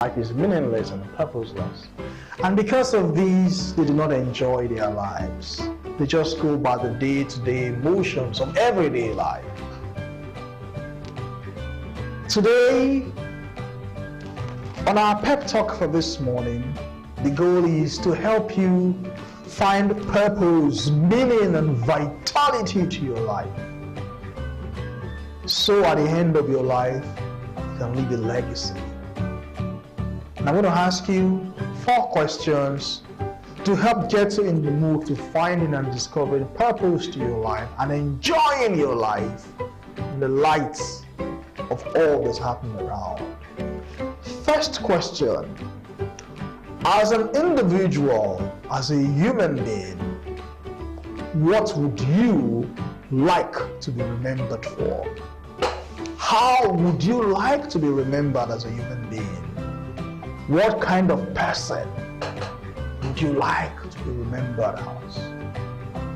Life is meaningless and purposeless. And because of these, they do not enjoy their lives. They just go by the day-to-day motions of everyday life. Today, on our pep talk for this morning, the goal is to help you find purpose, meaning, and vitality to your life. So at the end of your life, you can leave a legacy. And I'm going to ask you 4 questions to help get you in the mood to finding and discovering purpose to your life and enjoying your life in the light of all that's happening around. First question: as an individual, as a human being, what would you like to be remembered for? How would you like to be remembered as a human being? What kind of person would you like to be remembered as?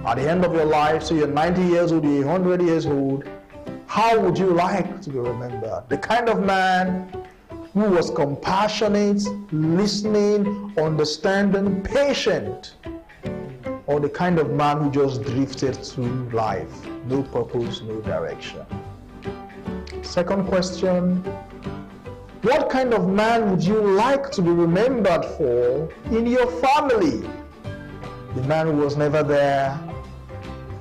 At the end of your life, so you're 90 years old, you're 100 years old, how would you like to be remembered? The kind of man who was compassionate, listening, understanding, patient, or the kind of man who just drifted through life, no purpose, no direction? Second question: what kind of man would you like to be remembered for in your family? The man who was never there,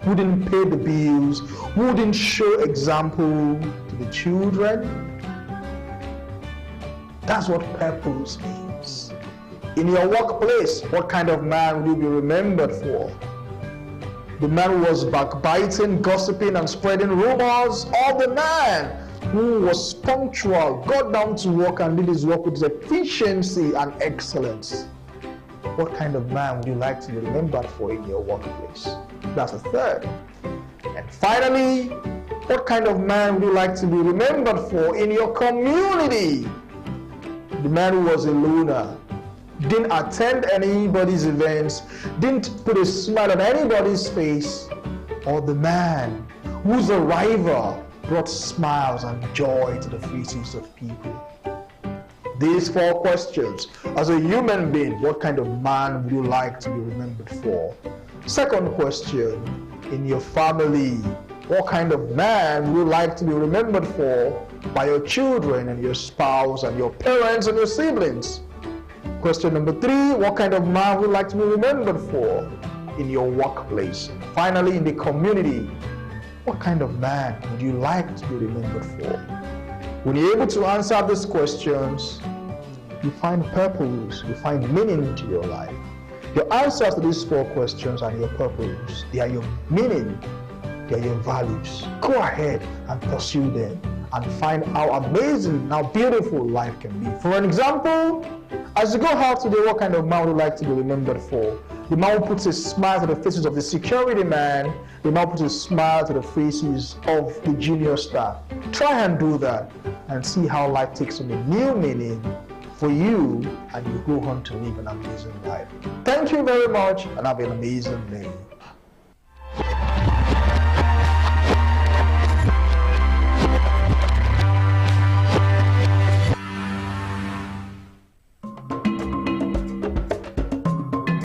who didn't pay the bills, who didn't show example to the children. That's what purpose means. In your workplace, what kind of man would you be remembered for? The man who was backbiting, gossiping, and spreading rumors, or the man who was punctual, got down to work and did his work with efficiency and excellence? What kind of man would you like to be remembered for in your workplace? That's the third. And finally, what kind of man would you like to be remembered for in your community? The man who was a loner, didn't attend anybody's events, didn't put a smile on anybody's face, or the man whose arrival brought smiles and joy to the faces of people? These 4 questions. As a human being, what kind of man would you like to be remembered for? Second question: in your family, what kind of man would you like to be remembered for by your children and your spouse and your parents and your siblings? Question number 3: what kind of man would you like to be remembered for in your workplace? Finally, in the community, what kind of man would you like to be remembered for? When you're able to answer these questions, you find purpose, you find meaning to your life. Your answers to these 4 questions are your purpose. They are your meaning. They are your values. Go ahead and pursue them and find how amazing, how beautiful life can be. For an example, as you go out today, what kind of man would you like to be remembered for? The man who puts a smile to the faces of the security man, the man who puts a smile to the faces of the junior staff. Try and do that and see how life takes on a new meaning for you, and you go on to live an amazing life. Thank you very much, and have an amazing day.